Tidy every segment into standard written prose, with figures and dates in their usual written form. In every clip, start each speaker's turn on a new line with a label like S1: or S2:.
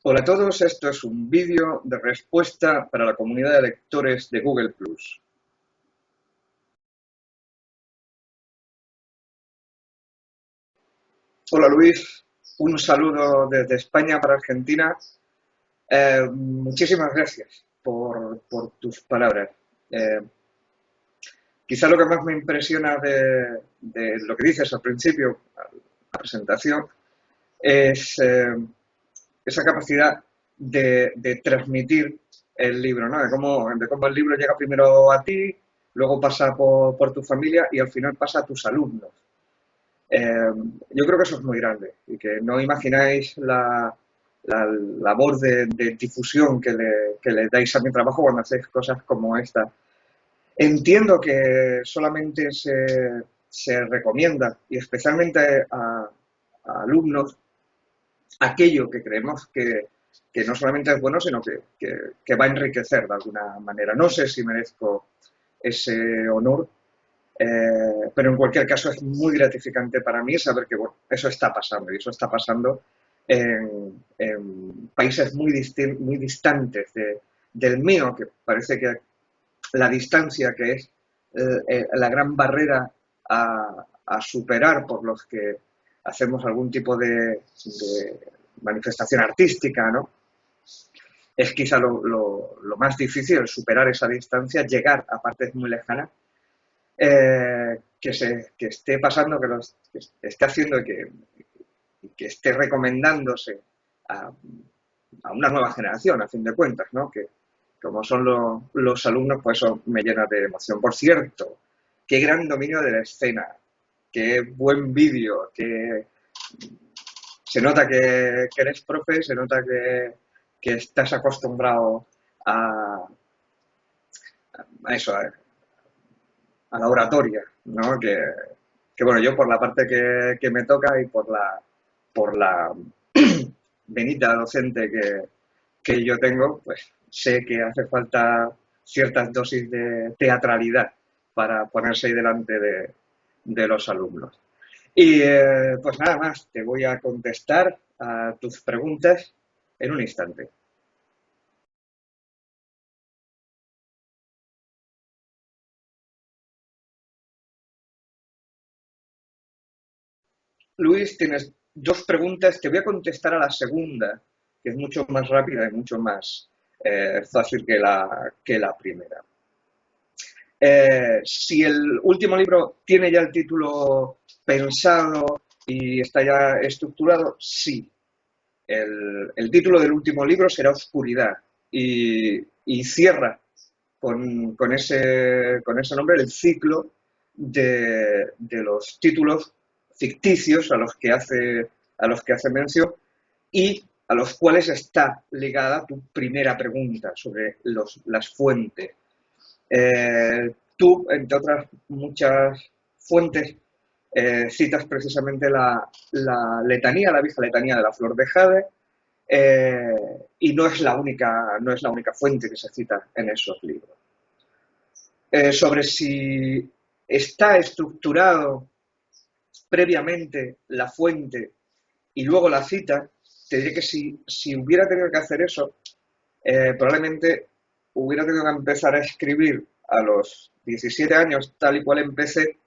S1: Hola a todos, esto es un vídeo de respuesta para la comunidad de lectores de Google+. Hola Luis, un saludo desde España para Argentina. Muchísimas gracias por tus palabras. Eh, Quizá lo que más me impresiona de lo que dices al principio, la presentación, es esa capacidad de transmitir el libro, ¿no? De cómo el libro llega primero a ti, luego pasa por tu familia y al final pasa a tus alumnos. Eh, yo creo que eso es muy grande y que no imagináis la labor de difusión que le dais a mi trabajo cuando hacéis cosas como esta. Entiendo que solamente se recomienda, y especialmente a alumnos, aquello que creemos que no solamente es bueno, sino que va a enriquecer de alguna manera. No sé si merezco ese honor, pero en cualquier caso es muy gratificante para mí saber que bueno, eso está pasando y eso está pasando en países muy distantes del mío, que parece que la distancia que es la gran barrera a superar por los que hacemos algún tipo de manifestación artística, ¿no? Es quizá lo más difícil, superar esa distancia, llegar a partes muy lejanas, que esté pasando, que esté haciendo y que esté recomendándose a, a, una nueva generación, a fin de cuentas, ¿no? Que como son los alumnos, pues eso me llena de emoción. Por cierto, qué gran dominio de la escena, qué buen vídeo, que se nota que eres profe, se nota que estás acostumbrado a, a eso, a la oratoria, ¿no? Que bueno, yo por la parte que me toca y por la venita docente que yo tengo, pues sé que hace falta ciertas dosis de teatralidad para ponerse ahí delante de los alumnos. Y pues nada más, te voy a contestar a tus preguntas en un instante. Luis, tienes dos preguntas. Te voy a contestar a la segunda, que es mucho más rápida y mucho más fácil que la primera. Si el último libro tiene ya el título pensado y está ya estructurado, sí. El título del último libro será Oscuridad y cierra con ese nombre el ciclo de los títulos ficticios a los que hace mención y a los cuales está ligada tu primera pregunta sobre las fuentes. Tú, entre otras muchas fuentes, citas precisamente la letanía, la vieja letanía de la flor de jade, y no es la única fuente que se cita en esos libros. Sobre si está estructurado previamente la fuente y luego la cita, te diré que si hubiera tenido que hacer eso, probablemente hubiera tenido que empezar a escribir a los 17 años, tal y cual empecé,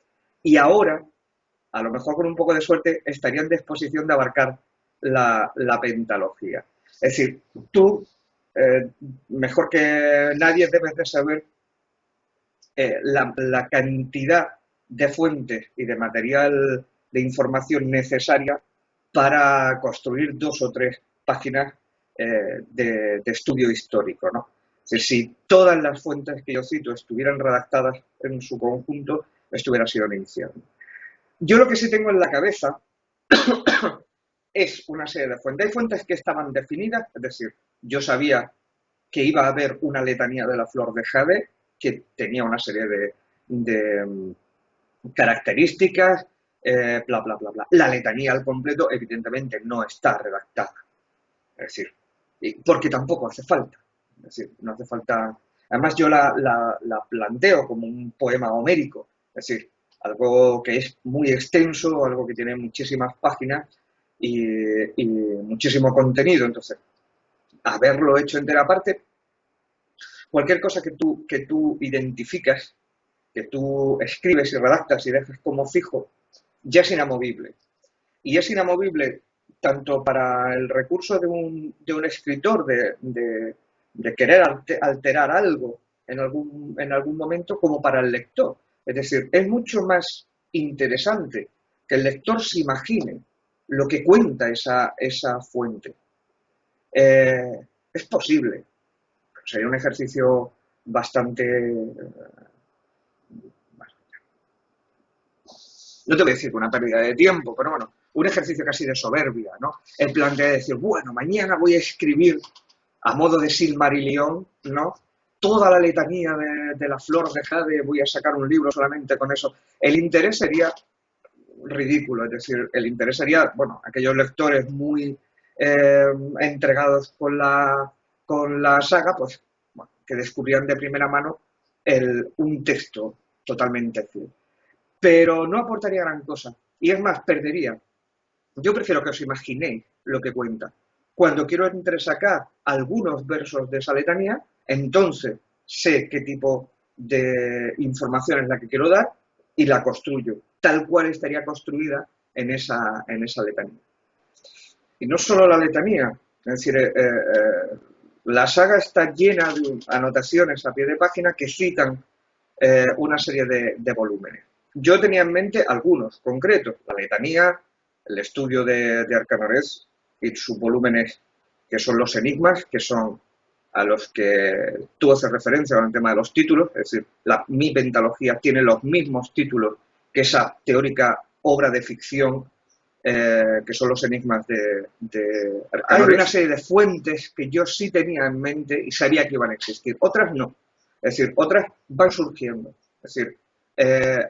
S1: y ahora, a lo mejor con un poco de suerte, estaría en disposición de abarcar la pentalogía. Es decir, tú, eh, mejor que nadie, debes de saber la cantidad de fuentes y de material de información necesaria para construir 2 o 3 páginas de estudio histórico, ¿no? Es decir, si todas las fuentes que yo cito estuvieran redactadas en su conjunto, esto hubiera sido un infierno. Yo lo que sí tengo en la cabeza es una serie de fuentes. Hay fuentes que estaban definidas, es decir, yo sabía que iba a haber una letanía de la flor de jade, que tenía una serie de características, bla, bla, bla, bla. La letanía al completo, evidentemente, no está redactada. Es decir, porque tampoco hace falta. Es decir, no hace falta. Además, yo la planteo como un poema homérico. Es decir, algo que es muy extenso, algo que tiene muchísimas páginas y muchísimo contenido. Entonces, haberlo hecho entera parte, cualquier cosa que tú identificas, que tú escribes y redactas y dejas como fijo, ya es inamovible. Y es inamovible tanto para el recurso de un escritor de querer alterar algo en algún momento, como para el lector. Es decir, es mucho más interesante que el lector se imagine lo que cuenta esa fuente. Es posible. Sería un ejercicio bastante... no te voy a decir que una pérdida de tiempo, pero bueno, un ejercicio casi de soberbia, ¿no? En plan de decir, bueno, mañana voy a escribir a modo de Silmarillion, ¿no? Toda la letanía de la flor de Jade, voy a sacar un libro solamente con eso. El interés sería ridículo, es decir, el interés sería, bueno, aquellos lectores muy entregados con la saga, pues, bueno, que descubrían de primera mano un texto totalmente fiel. Pero no aportaría gran cosa. Y es más, perdería. Yo prefiero que os imaginéis lo que cuenta. Cuando quiero entresacar algunos versos de esa letanía, entonces sé qué tipo de información es la que quiero dar y la construyo, tal cual estaría construida en esa letanía. Y no solo la letanía, es decir, la saga está llena de anotaciones a pie de página que citan una serie de volúmenes. Yo tenía en mente algunos concretos, la letanía, el estudio de Arcanores y sus volúmenes, que son los enigmas, que son a los que tú haces referencia con el tema de los títulos, es decir, mi pentalogía tiene los mismos títulos que esa teórica obra de ficción que son los enigmas de Arcanores. Hay una serie de fuentes que yo sí tenía en mente y sabía que iban a existir, otras no. Es decir, otras van surgiendo. Es decir,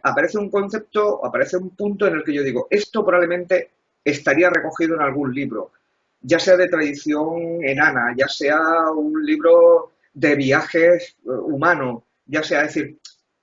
S1: aparece un concepto, aparece un punto en el que yo digo, esto probablemente estaría recogido en algún libro, ya sea de tradición enana, ya sea un libro de viajes humanos, ya sea, es decir,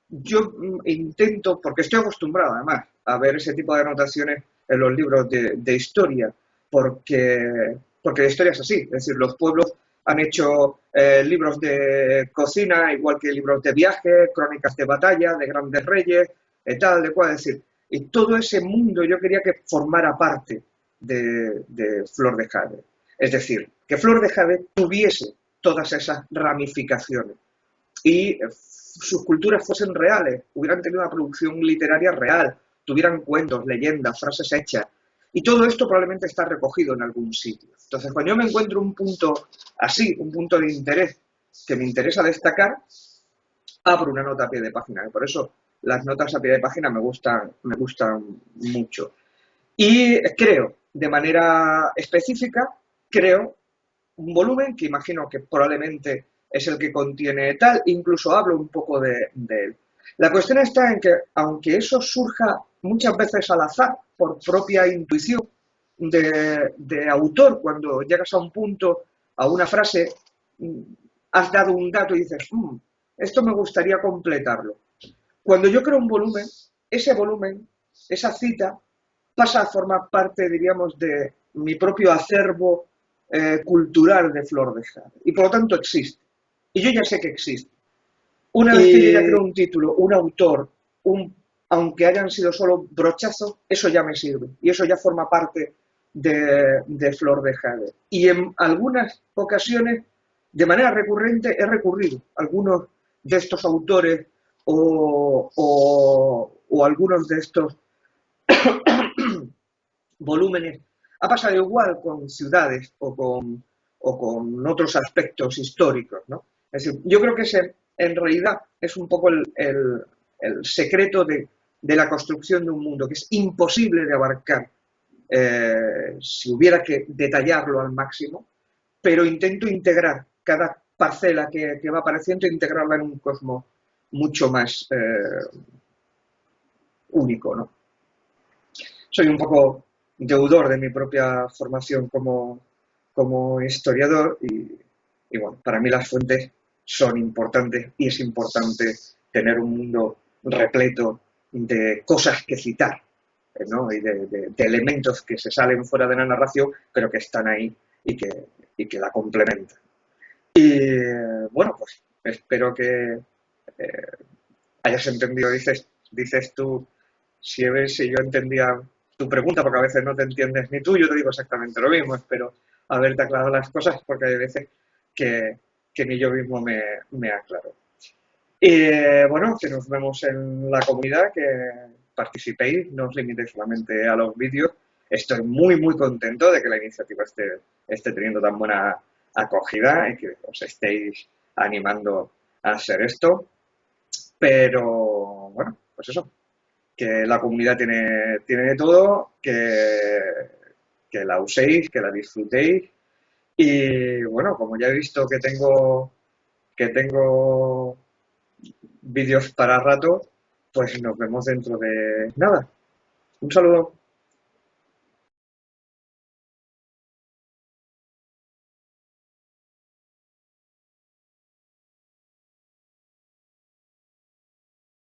S1: yo intento, porque estoy acostumbrado además a ver ese tipo de anotaciones en los libros de historia, porque la historia es así, es decir, los pueblos han hecho libros de cocina, igual que libros de viaje, crónicas de batalla, de grandes reyes, tal, de cual, es decir, y todo ese mundo yo quería que formara parte de Flor de Jade. Es decir, que Flor de Jade tuviese todas esas ramificaciones y sus culturas fuesen reales, hubieran tenido una producción literaria real, tuvieran cuentos, leyendas, frases hechas. Y todo esto probablemente está recogido en algún sitio. Entonces, cuando yo me encuentro un punto así, un punto de interés que me interesa destacar, abro una nota a pie de página. Por eso las notas a pie de página me gustan mucho. Y creo, de manera específica, creo un volumen que imagino que probablemente es el que contiene tal, incluso hablo un poco de él. La cuestión está en que, aunque eso surja muchas veces al azar, por propia intuición de autor, cuando llegas a un punto, a una frase, has dado un dato y dices, esto me gustaría completarlo. Cuando yo creo un volumen, esa cita, pasa a formar parte, diríamos, de mi propio acervo cultural de Flor de Jade. Y por lo tanto existe. Y yo ya sé que existe. Una vez que yo ya creo un título, un autor, aunque hayan sido solo brochazos, eso ya me sirve. Y eso ya forma parte de Flor de Jade. Y en algunas ocasiones, de manera recurrente, he recurrido a algunos de estos autores o algunos de estos volúmenes. Ha pasado igual con ciudades o con otros aspectos históricos, ¿no? Es decir, yo creo que en realidad es un poco el secreto de la construcción de un mundo, que es imposible de abarcar si hubiera que detallarlo al máximo, pero intento integrar cada parcela que va apareciendo, integrarla en un cosmos mucho más único, ¿no? Soy un poco deudor de mi propia formación como historiador y bueno, para mí las fuentes son importantes y es importante tener un mundo repleto de cosas que citar, ¿no? Y de elementos que se salen fuera de la narración, pero que están ahí y que la complementan. Y bueno, pues espero que hayas entendido, dices tú, si ves si yo entendía tu pregunta, porque a veces no te entiendes ni tú, yo te digo exactamente lo mismo, espero haberte aclarado las cosas, porque hay veces que, que ni yo mismo me aclaro. Y bueno, que nos vemos en la comunidad, que participéis, no os limitéis solamente a los vídeos. Estoy muy, muy contento de que la iniciativa esté teniendo tan buena acogida y que os estéis animando a hacer esto. Pero bueno, pues eso, que la comunidad tiene de todo, que la uséis, que la disfrutéis. Y bueno, como ya he visto que tengo vídeos para rato, pues nos vemos dentro de nada. Un saludo.